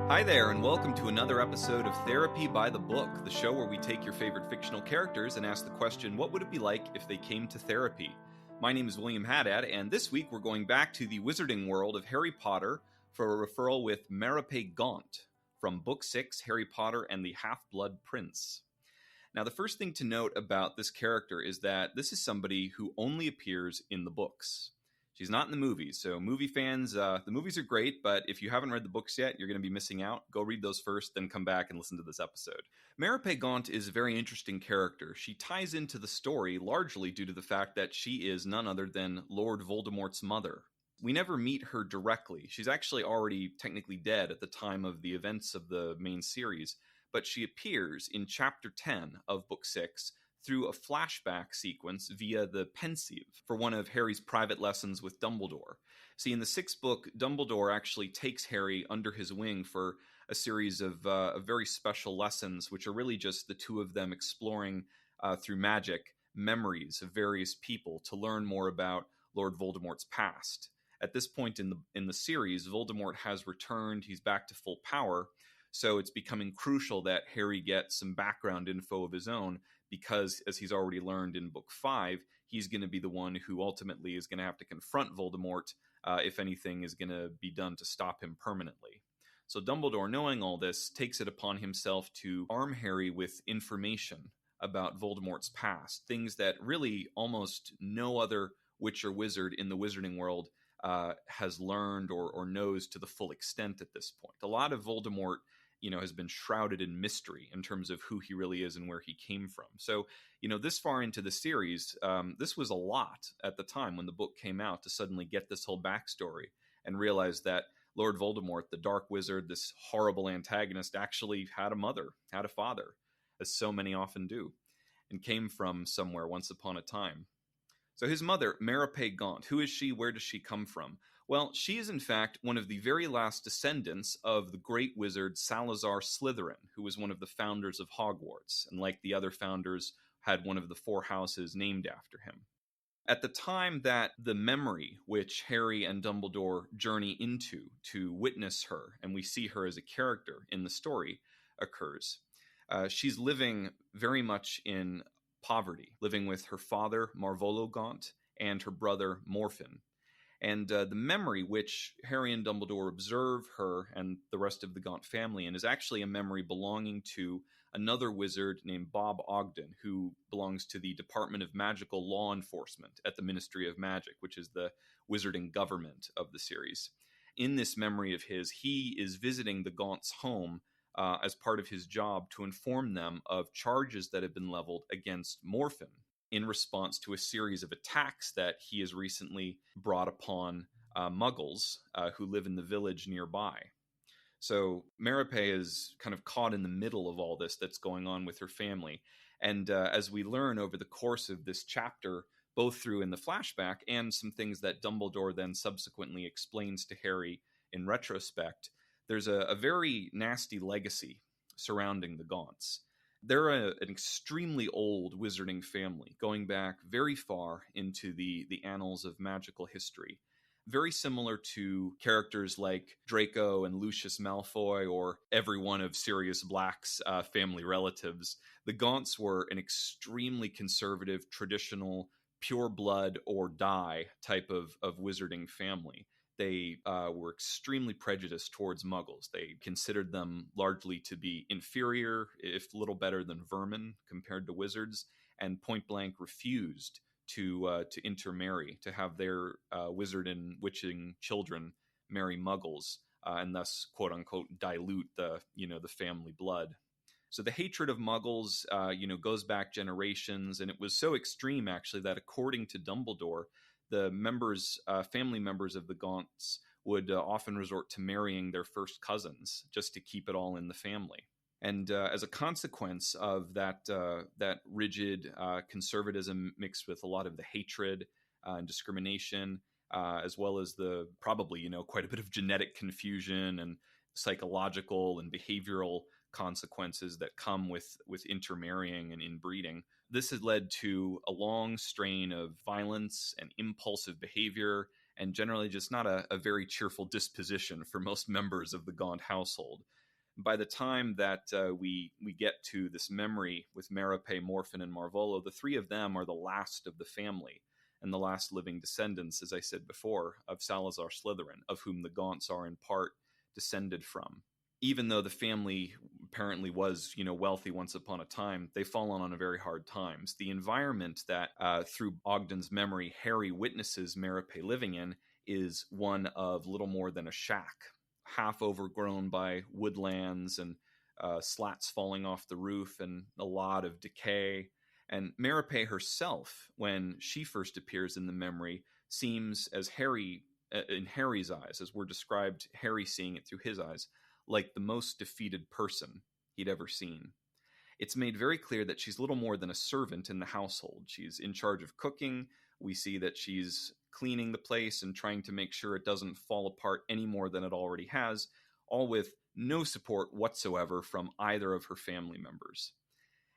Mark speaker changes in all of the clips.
Speaker 1: Hi there, and welcome to another episode of Therapy by the Book, the show where we take your favorite fictional characters and ask the question, what would it be like if they came to therapy? My name is William Haddad, and this week we're going back to the wizarding world of Harry Potter for a referral with Merope Gaunt from Book 6, Harry Potter and the Half-Blood Prince. Now, the first thing to note about this character is that this is somebody who only appears in the books. She's not in the movies, so movie fans, the movies are great, but if you haven't read the books yet, you're going to be missing out. Go read those first, then come back and listen to this episode. Merope Gaunt is a very interesting character. She ties into the story largely due to the fact that she is none other than Lord Voldemort's mother. We never meet her directly. She's actually already technically dead at the time of the events of the main series, but she appears in Chapter 10 of Book 6 through a flashback sequence via the pensieve for one of Harry's private lessons with Dumbledore. See, in the sixth book, Dumbledore actually takes Harry under his wing for a series of very special lessons, which are really just the two of them exploring through magic memories of various people to learn more about Lord Voldemort's past. At this point in the series, Voldemort has returned, he's back to full power, so it's becoming crucial that Harry get some background info of his own because, as he's already learned in Book 5, he's going to be the one who ultimately is going to have to confront Voldemort if anything is going to be done to stop him permanently. So Dumbledore, knowing all this, takes it upon himself to arm Harry with information about Voldemort's past, things that really almost no other witch or wizard in the wizarding world has learned or knows to the full extent at this point. A lot of Voldemort has been shrouded in mystery in terms of who he really is and where he came from. So, this far into the series, this was a lot at the time when the book came out to suddenly get this whole backstory and realize that Lord Voldemort, the Dark Wizard, this horrible antagonist, actually had a mother, had a father, as so many often do, and came from somewhere once upon a time. So his mother, Merope Gaunt, who is she? Where does she come from? Well, she is in fact one of the very last descendants of the great wizard Salazar Slytherin, who was one of the founders of Hogwarts, and like the other founders, had one of the four houses named after him. At the time that the memory which Harry and Dumbledore journey into to witness her, and we see her as a character in the story, occurs, she's living very much in poverty, living with her father, Marvolo Gaunt, and her brother, Morphin. And the memory which Harry and Dumbledore observe her and the rest of the Gaunt family in is actually a memory belonging to another wizard named Bob Ogden, who belongs to the Department of Magical Law Enforcement at the Ministry of Magic, which is the wizarding government of the series. In this memory of his, he is visiting the Gaunt's home as part of his job to inform them of charges that have been leveled against Morphin in response to a series of attacks that he has recently brought upon Muggles who live in the village nearby. So Merope is kind of caught in the middle of all this that's going on with her family. And as we learn over the course of this chapter, both through in the flashback and some things that Dumbledore then subsequently explains to Harry in retrospect, there's a very nasty legacy surrounding the Gaunts. They're an extremely old wizarding family, going back very far into the annals of magical history. Very similar to characters like Draco and Lucius Malfoy or every one of Sirius Black's family relatives. The Gaunts were an extremely conservative, traditional, pure blood or die type of wizarding family. They were extremely prejudiced towards Muggles. They considered them largely to be inferior, if little better than vermin, compared to wizards, and point blank refused to intermarry, to have their wizard and witching children marry Muggles, and thus, quote unquote, dilute the family blood. So the hatred of Muggles, goes back generations, and it was so extreme actually that, according to Dumbledore, the family members of the Gaunts would often resort to marrying their first cousins just to keep it all in the family. And as a consequence of that rigid conservatism mixed with a lot of the hatred and discrimination, as well as the probably, quite a bit of genetic confusion and psychological and behavioral consequences that come with intermarrying and inbreeding. This has led to a long strain of violence and impulsive behavior and generally just not a very cheerful disposition for most members of the Gaunt household. By the time that we get to this memory with Merope, Morphin, and Marvolo, the three of them are the last of the family and the last living descendants, as I said before, of Salazar Slytherin, of whom the Gaunts are in part descended from. Even though the family apparently was, wealthy once upon a time, they've fallen on a very hard times. The environment that, through Ogden's memory, Harry witnesses Merope living in is one of little more than a shack, half overgrown by woodlands and slats falling off the roof and a lot of decay. And Merope herself, when she first appears in the memory, seems, as Harry, in Harry's eyes, as we're described, Harry seeing it through his eyes, like the most defeated person he'd ever seen. It's made very clear that she's little more than a servant in the household. She's in charge of cooking. We see that she's cleaning the place and trying to make sure it doesn't fall apart any more than it already has, all with no support whatsoever from either of her family members.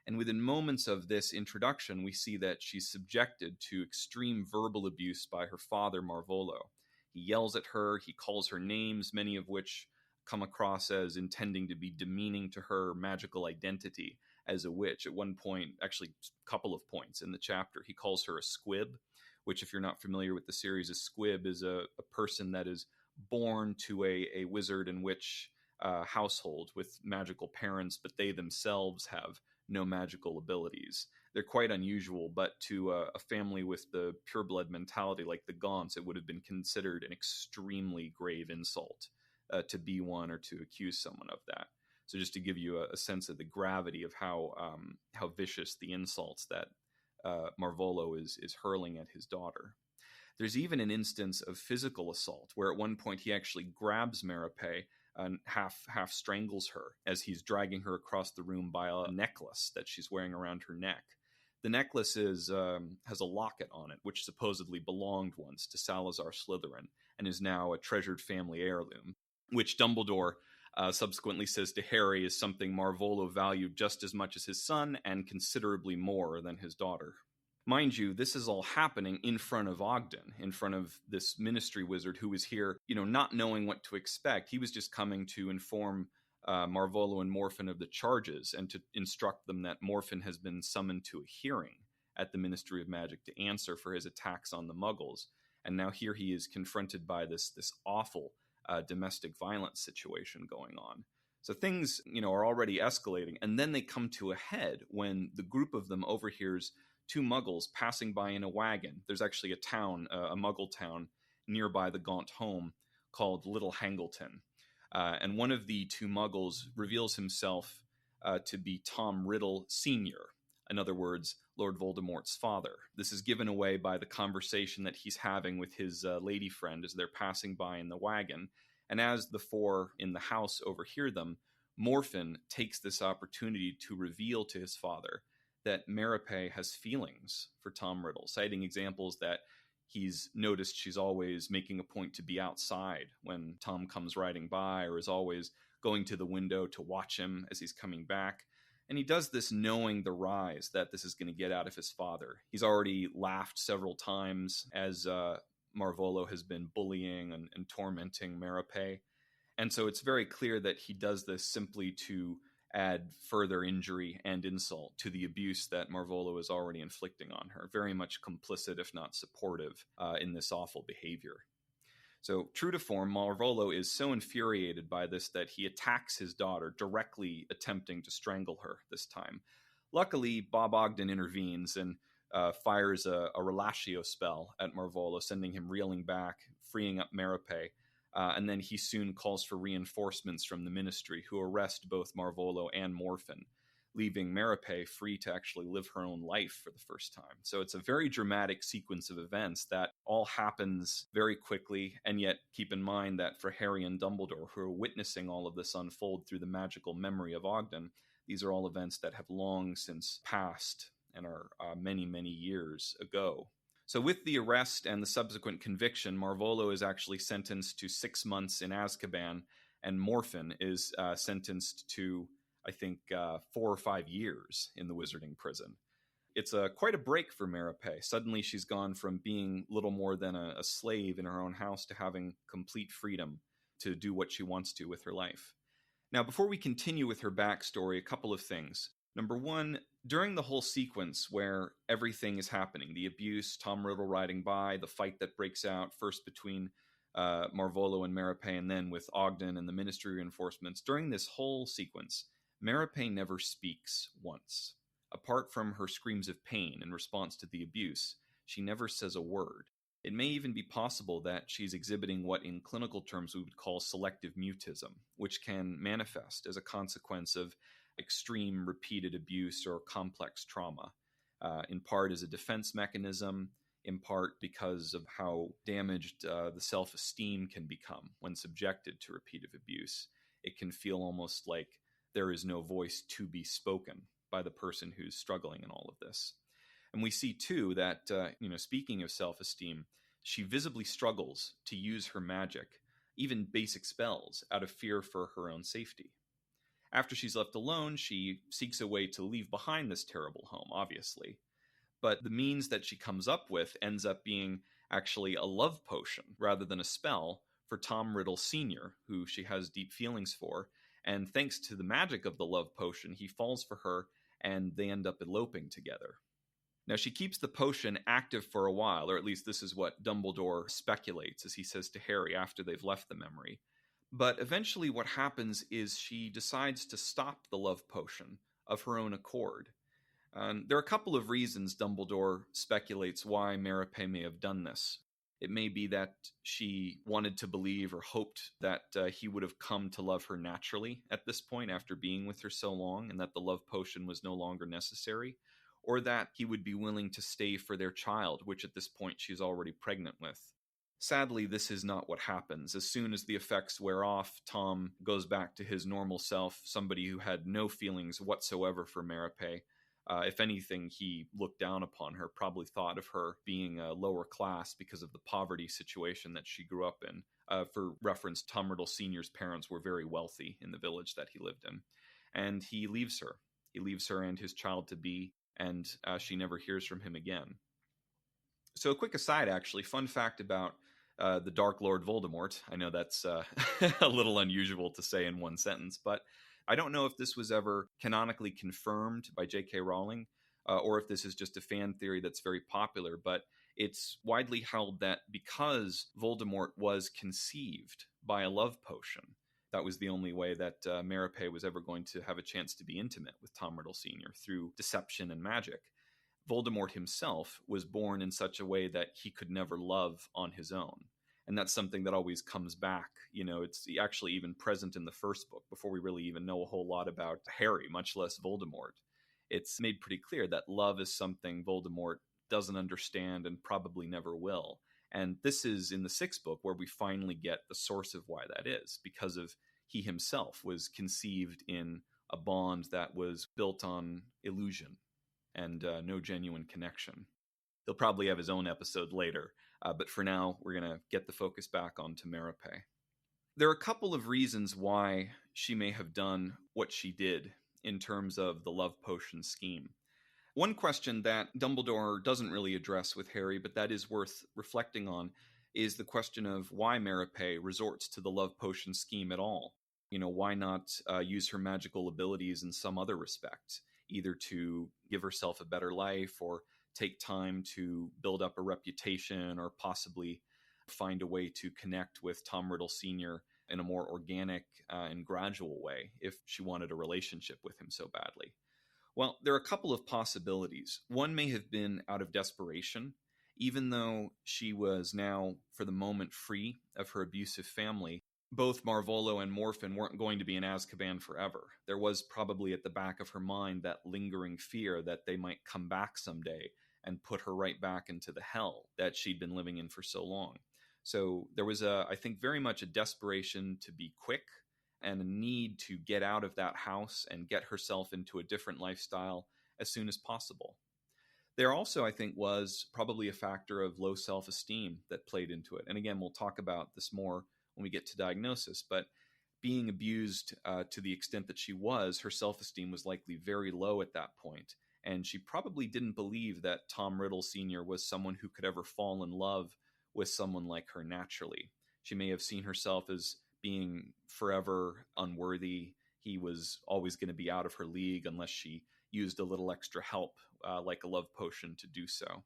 Speaker 1: And within moments of this introduction, we see that she's subjected to extreme verbal abuse by her father, Marvolo. He yells at her, he calls her names, many of which come across as intending to be demeaning to her magical identity as a witch. At one point, actually a couple of points in the chapter, he calls her a squib, which, if you're not familiar with the series, a squib is a person that is born to a wizard and witch household with magical parents, but they themselves have no magical abilities. They're quite unusual, but to a family with the pureblood mentality like the Gaunts, it would have been considered an extremely grave insult to be one or to accuse someone of that. So just to give you a sense of the gravity of how vicious the insults that Marvolo is hurling at his daughter. There's even an instance of physical assault where at one point he actually grabs Merope and half strangles her as he's dragging her across the room by a necklace that she's wearing around her neck. The necklace has a locket on it, which supposedly belonged once to Salazar Slytherin and is now a treasured family heirloom, which Dumbledore subsequently says to Harry is something Marvolo valued just as much as his son and considerably more than his daughter. Mind you, this is all happening in front of Ogden, in front of this ministry wizard who is here, not knowing what to expect. He was just coming to inform Marvolo and Morphin of the charges and to instruct them that Morphin has been summoned to a hearing at the Ministry of Magic to answer for his attacks on the Muggles. And now here he is confronted by this awful domestic violence situation going on. So things, are already escalating. And then they come to a head when the group of them overhears two Muggles passing by in a wagon. There's actually a town, a Muggle town, nearby the Gaunt home called Little Hangleton. And one of the two Muggles reveals himself to be Tom Riddle Sr., in other words, Lord Voldemort's father. This is given away by the conversation that he's having with his lady friend as they're passing by in the wagon. And as the four in the house overhear them, Morphin takes this opportunity to reveal to his father that Merope has feelings for Tom Riddle, citing examples that he's noticed she's always making a point to be outside when Tom comes riding by, or is always going to the window to watch him as he's coming back. And he does this knowing the rise that this is going to get out of his father. He's already laughed several times as Marvolo has been bullying and tormenting Merope. And so it's very clear that he does this simply to add further injury and insult to the abuse that Marvolo is already inflicting on her. Very much complicit, if not supportive, in this awful behavior. So, true to form, Marvolo is so infuriated by this that he attacks his daughter, directly attempting to strangle her this time. Luckily, Bob Ogden intervenes and fires a relatio spell at Marvolo, sending him reeling back, freeing up Merope. And then he soon calls for reinforcements from the ministry, who arrest both Marvolo and Morphin, leaving Merope free to actually live her own life for the first time. So it's a very dramatic sequence of events that all happens very quickly, and yet keep in mind that for Harry and Dumbledore, who are witnessing all of this unfold through the magical memory of Ogden, these are all events that have long since passed and are many, many years ago. So with the arrest and the subsequent conviction, Marvolo is actually sentenced to 6 months in Azkaban, and Morphin is sentenced to, I think, 4 or 5 years in the wizarding prison. It's quite a break for Merope. Suddenly she's gone from being little more than a slave in her own house to having complete freedom to do what she wants to with her life. Now, before we continue with her backstory, a couple of things. Number one, during the whole sequence where everything is happening, the abuse, Tom Riddle riding by, the fight that breaks out first between Marvolo and Merope, and then with Ogden and the Ministry reinforcements, during this whole sequence, Merope never speaks once. Apart from her screams of pain in response to the abuse, she never says a word. It may even be possible that she's exhibiting what in clinical terms we would call selective mutism, which can manifest as a consequence of extreme repeated abuse or complex trauma, in part as a defense mechanism, in part because of how damaged the self-esteem can become when subjected to repeated abuse. It can feel almost like there is no voice to be spoken by the person who's struggling in all of this. And we see, too, that, speaking of self-esteem, she visibly struggles to use her magic, even basic spells, out of fear for her own safety. After she's left alone, she seeks a way to leave behind this terrible home, obviously. But the means that she comes up with ends up being actually a love potion rather than a spell for Tom Riddle Sr., who she has deep feelings for. And thanks to the magic of the love potion, he falls for her and they end up eloping together. Now, she keeps the potion active for a while, or at least this is what Dumbledore speculates as he says to Harry after they've left the memory. But eventually what happens is she decides to stop the love potion of her own accord. There are a couple of reasons Dumbledore speculates why Merope may have done this. It may be that she wanted to believe or hoped that he would have come to love her naturally at this point after being with her so long, and that the love potion was no longer necessary, or that he would be willing to stay for their child, which at this point she's already pregnant with. Sadly, this is not what happens. As soon as the effects wear off, Tom goes back to his normal self, somebody who had no feelings whatsoever for Merope. If anything, he looked down upon her, probably thought of her being a lower class because of the poverty situation that she grew up in. For reference, Tom Riddle Sr.'s parents were very wealthy in the village that he lived in. And he leaves her. He leaves her and his child-to-be, and she never hears from him again. So a quick aside, actually, fun fact about the Dark Lord Voldemort. I know that's a little unusual to say in one sentence, but I don't know if this was ever canonically confirmed by J.K. Rowling, or if this is just a fan theory that's very popular, but it's widely held that because Voldemort was conceived by a love potion, that was the only way that Merope was ever going to have a chance to be intimate with Tom Riddle Sr. through deception and magic. Voldemort himself was born in such a way that he could never love on his own. And that's something that always comes back. It's actually even present in the first book before we really even know a whole lot about Harry, much less Voldemort. It's made pretty clear that love is something Voldemort doesn't understand and probably never will. And this is in the sixth book where we finally get the source of why that is, because of he himself was conceived in a bond that was built on illusion and no genuine connection. He'll probably have his own episode later, but for now, we're going to get the focus back onto Merope. There are a couple of reasons why she may have done what she did in terms of the love potion scheme. One question that Dumbledore doesn't really address with Harry, but that is worth reflecting on, is the question of why Merope resorts to the love potion scheme at all. Why not use her magical abilities in some other respect, either to give herself a better life or take time to build up a reputation or possibly find a way to connect with Tom Riddle Sr. in a more organic and gradual way if she wanted a relationship with him so badly. Well, there are a couple of possibilities. One may have been out of desperation. Even though she was now, for the moment, free of her abusive family, both Marvolo and Morphin weren't going to be in Azkaban forever. There was probably at the back of her mind that lingering fear that they might come back someday and put her right back into the hell that she'd been living in for so long. So there was, I think, very much a desperation to be quick and a need to get out of that house and get herself into a different lifestyle as soon as possible. There also, I think, was probably a factor of low self-esteem that played into it. And again, we'll talk about this more when we get to diagnosis, but being abused to the extent that she was, her self-esteem was likely very low at that point. and she probably didn't believe that Tom Riddle Sr. was someone who could ever fall in love with someone like her naturally. She may have seen herself as being forever unworthy. He was always going to be out of her league unless she used a little extra help, like a love potion, to do so.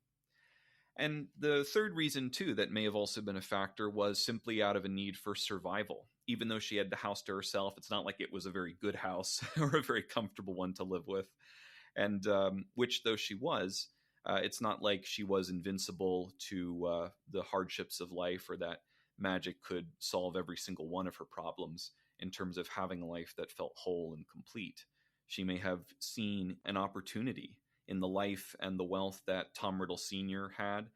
Speaker 1: And the third reason, too, that may have also been a factor was simply out of a need for survival. Even though she had the house to herself, it's not like it was a very good house or a very comfortable one to live with. And which, though she was, it's not like she was invincible to the hardships of life, or that magic could solve every single one of her problems in terms of having a life that felt whole and complete. She may have seen an opportunity in the life and the wealth that Tom Riddle Sr. had,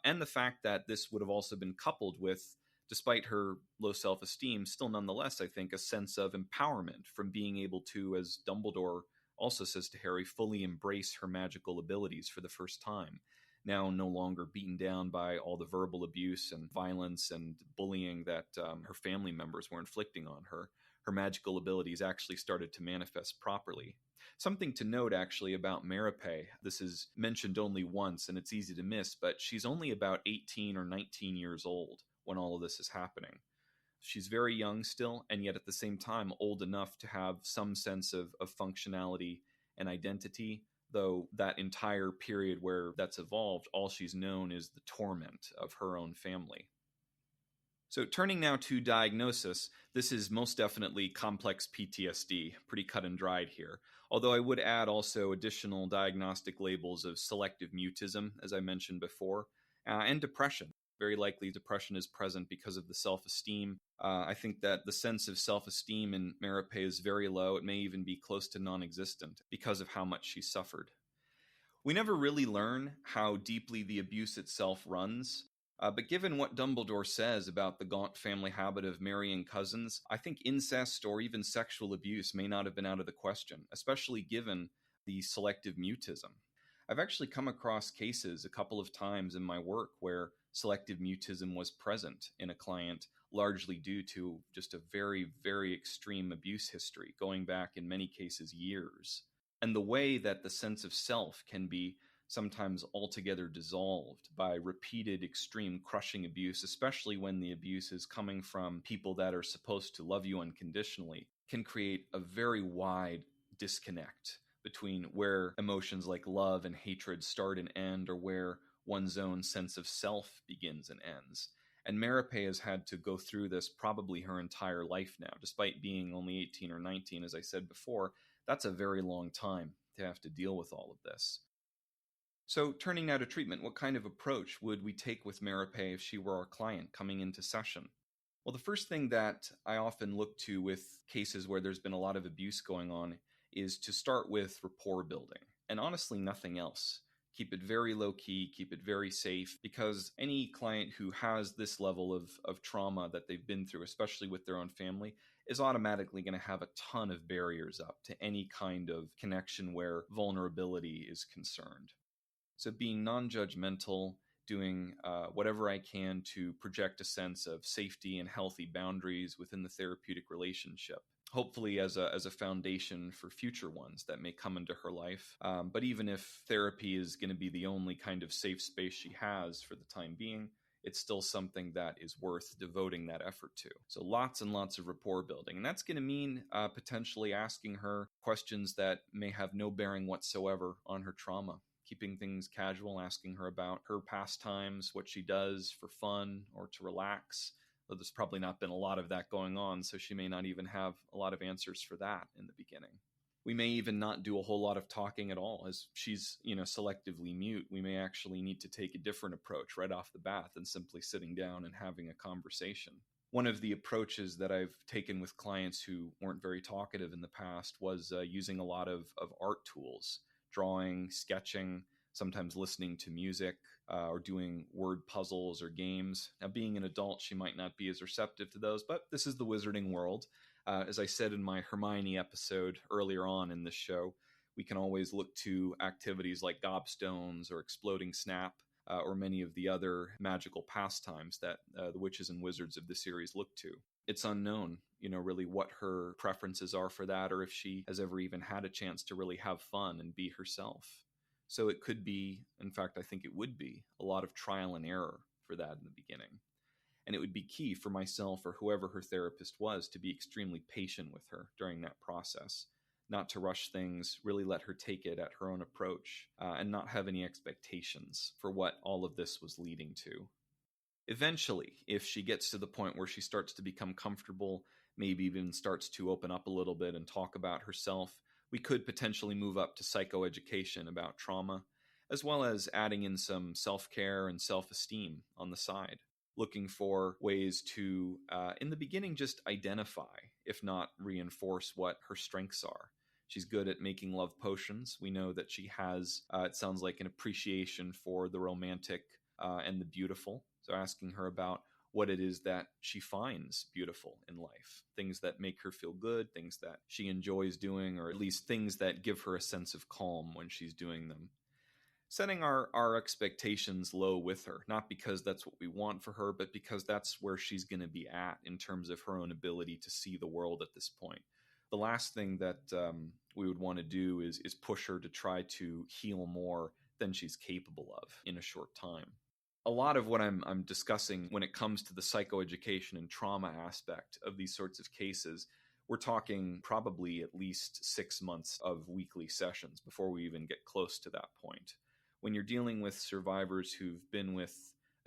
Speaker 1: and the fact that this would have also been coupled with, despite her low self-esteem, still nonetheless, I think, a sense of empowerment from being able to, as Dumbledore also says to Harry, fully embrace her magical abilities for the first time. Now no longer beaten down by all the verbal abuse and violence and bullying that her family members were inflicting on her. Her magical abilities actually started to manifest properly. Something to note, actually, about Merope, this is mentioned only once and it's easy to miss, but she's only about 18 or 19 years old when all of this is happening. She's very young still, and yet at the same time old enough to have some sense of functionality and identity, though that entire period where that's evolved, all she's known is the torment of her own family. So turning now to diagnosis, this is most definitely complex PTSD, pretty cut and dried here. Although I would add also additional diagnostic labels of selective mutism, as I mentioned before, and depression. Very likely depression is present because of the self-esteem. I think that the sense of self-esteem in Merope is very low. It may even be close to non-existent because of how much she suffered. We never really learn how deeply the abuse itself runs. But given what Dumbledore says about the Gaunt family habit of marrying cousins, I think incest or even sexual abuse may not have been out of the question, especially given the selective mutism. I've actually come across cases a couple of times in my work where selective mutism was present in a client, largely due to just a very, very extreme abuse history, going back in many cases years. And the way that the sense of self can be sometimes altogether dissolved by repeated extreme crushing abuse, especially when the abuse is coming from people that are supposed to love you unconditionally, can create a very wide disconnect between where emotions like love and hatred start and end, or where one's own sense of self begins and ends. And Merope has had to go through this probably her entire life now, despite being only 18 or 19, as I said before. That's a very long time to have to deal with all of this. So turning now to treatment, what kind of approach would we take with Merope if she were our client coming into session? Well, the first thing that I often look to with cases where there's been a lot of abuse going on is to start with rapport building, and honestly nothing else. Keep it very low key, keep it very safe, because any client who has this level of trauma that they've been through, especially with their own family, is automatically going to have a ton of barriers up to any kind of connection where vulnerability is concerned. So being non-judgmental, doing whatever I can to project a sense of safety and healthy boundaries within the therapeutic relationship, hopefully as a foundation for future ones that may come into her life. But even if therapy is going to be the only kind of safe space she has for the time being, it's still something that is worth devoting that effort to. So lots and lots of rapport building. And that's going to mean potentially asking her questions that may have no bearing whatsoever on her trauma. Keeping things casual, asking her about her pastimes, what she does for fun or to relax. Though there's probably not been a lot of that going on, so she may not even have a lot of answers for that in the beginning. We may even not do a whole lot of talking at all, as she's, selectively mute. We may actually need to take a different approach right off the bat than simply sitting down and having a conversation. One of the approaches that I've taken with clients who weren't very talkative in the past was using a lot of art tools. Drawing, sketching, sometimes listening to music, or doing word puzzles or games. Now, being an adult, she might not be as receptive to those, but this is the wizarding world. As I said in my Hermione episode earlier on in this show, we can always look to activities like gobstones or exploding snap, or many of the other magical pastimes that the witches and wizards of the series look to. It's unknown, really what her preferences are for that, or if she has ever even had a chance to really have fun and be herself. So it could be, in fact, I think it would be, a lot of trial and error for that in the beginning. And it would be key for myself or whoever her therapist was to be extremely patient with her during that process, not to rush things, really let her take it at her own approach, and not have any expectations for what all of this was leading to. Eventually, if she gets to the point where she starts to become comfortable, maybe even starts to open up a little bit and talk about herself, we could potentially move up to psychoeducation about trauma, as well as adding in some self-care and self-esteem on the side, looking for ways to, in the beginning, just identify, if not reinforce, what her strengths are. She's good at making love potions. We know that she has, it sounds like, an appreciation for the romantic and the beautiful. So asking her about what it is that she finds beautiful in life, things that make her feel good, things that she enjoys doing, or at least things that give her a sense of calm when she's doing them. Setting our expectations low with her, not because that's what we want for her, but because that's where she's going to be at in terms of her own ability to see the world at this point. The last thing that we would want to do is push her to try to heal more than she's capable of in a short time. A lot of what I'm discussing when it comes to the psychoeducation and trauma aspect of these sorts of cases, we're talking probably at least 6 months of weekly sessions before we even get close to that point. When you're dealing with survivors who've been with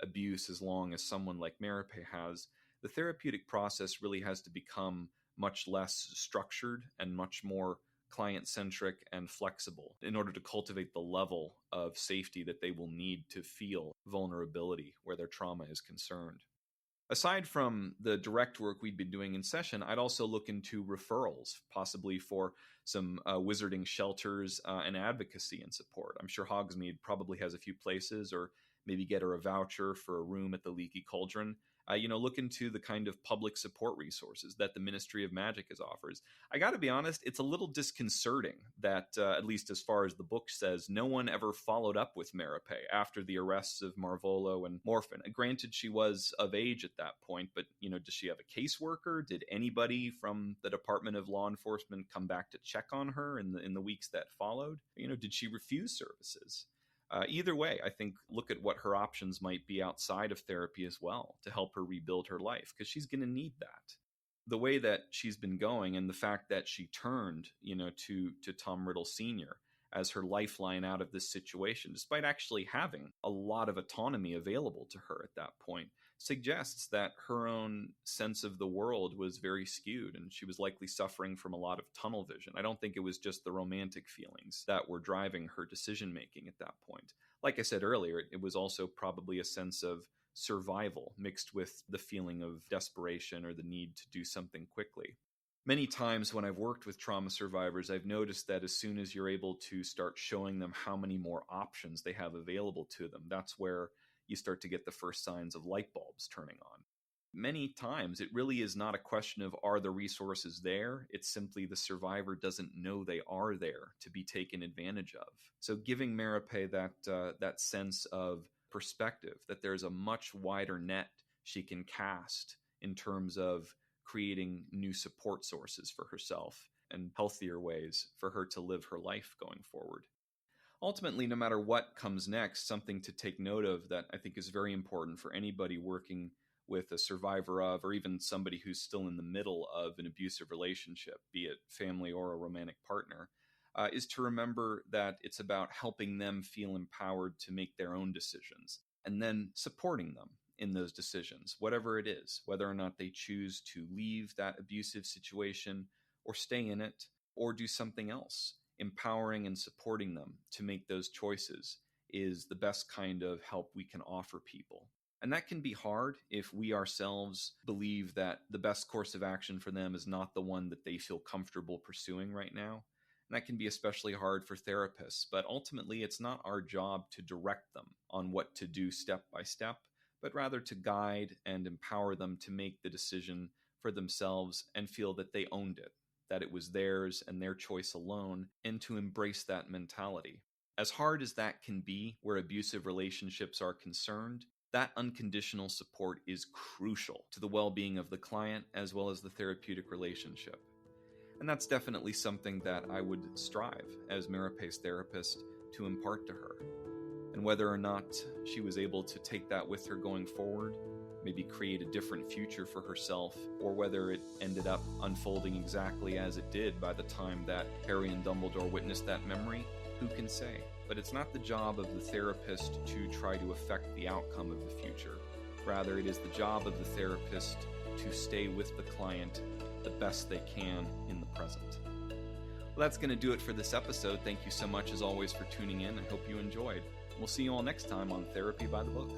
Speaker 1: abuse as long as someone like Merope has, the therapeutic process really has to become much less structured and much more client-centric and flexible in order to cultivate the level of safety that they will need to feel vulnerability where their trauma is concerned. Aside from the direct work we'd been doing in session, I'd also look into referrals, possibly for some wizarding shelters and advocacy and support. I'm sure Hogsmeade probably has a few places, or maybe get her a voucher for a room at the Leaky Cauldron. Look into the kind of public support resources that the Ministry of Magic offers. I got to be honest, it's a little disconcerting that, at least as far as the book says, no one ever followed up with Merope after the arrests of Marvolo and Morphin. Granted, she was of age at that point, but, does she have a caseworker? Did anybody from the Department of Law Enforcement come back to check on her in the weeks that followed? Did she refuse services? Either way, I think look at what her options might be outside of therapy as well to help her rebuild her life, because she's going to need that. The way that she's been going and the fact that she turned, to Tom Riddle Sr. as her lifeline out of this situation, despite actually having a lot of autonomy available to her at that point, suggests that her own sense of the world was very skewed and she was likely suffering from a lot of tunnel vision. I don't think it was just the romantic feelings that were driving her decision-making at that point. Like I said earlier, it was also probably a sense of survival mixed with the feeling of desperation or the need to do something quickly. Many times when I've worked with trauma survivors, I've noticed that as soon as you're able to start showing them how many more options they have available to them, that's where you start to get the first signs of light bulbs turning on. Many times it really is not a question of are the resources there, it's simply the survivor doesn't know they are there to be taken advantage of. So giving Merope that sense of perspective, that there's a much wider net she can cast in terms of creating new support sources for herself and healthier ways for her to live her life going forward. Ultimately, no matter what comes next, something to take note of that I think is very important for anybody working with a survivor of, or even somebody who's still in the middle of an abusive relationship, be it family or a romantic partner, is to remember that it's about helping them feel empowered to make their own decisions and then supporting them in those decisions, whatever it is, whether or not they choose to leave that abusive situation or stay in it or do something else. Empowering and supporting them to make those choices is the best kind of help we can offer people. And that can be hard if we ourselves believe that the best course of action for them is not the one that they feel comfortable pursuing right now. And that can be especially hard for therapists, but ultimately it's not our job to direct them on what to do step by step, but rather to guide and empower them to make the decision for themselves and feel that they owned it, that it was theirs and their choice alone, and to embrace that mentality. As hard as that can be where abusive relationships are concerned, that unconditional support is crucial to the well-being of the client as well as the therapeutic relationship. And that's definitely something that I would strive as Merope's therapist to impart to her. And whether or not she was able to take that with her going forward, maybe create a different future for herself, or whether it ended up unfolding exactly as it did by the time that Harry and Dumbledore witnessed that memory, who can say? But it's not the job of the therapist to try to affect the outcome of the future. Rather, it is the job of the therapist to stay with the client the best they can in the present. Well, that's going to do it for this episode. Thank you so much, as always, for tuning in. I hope you enjoyed. We'll see you all next time on Therapy by the Book.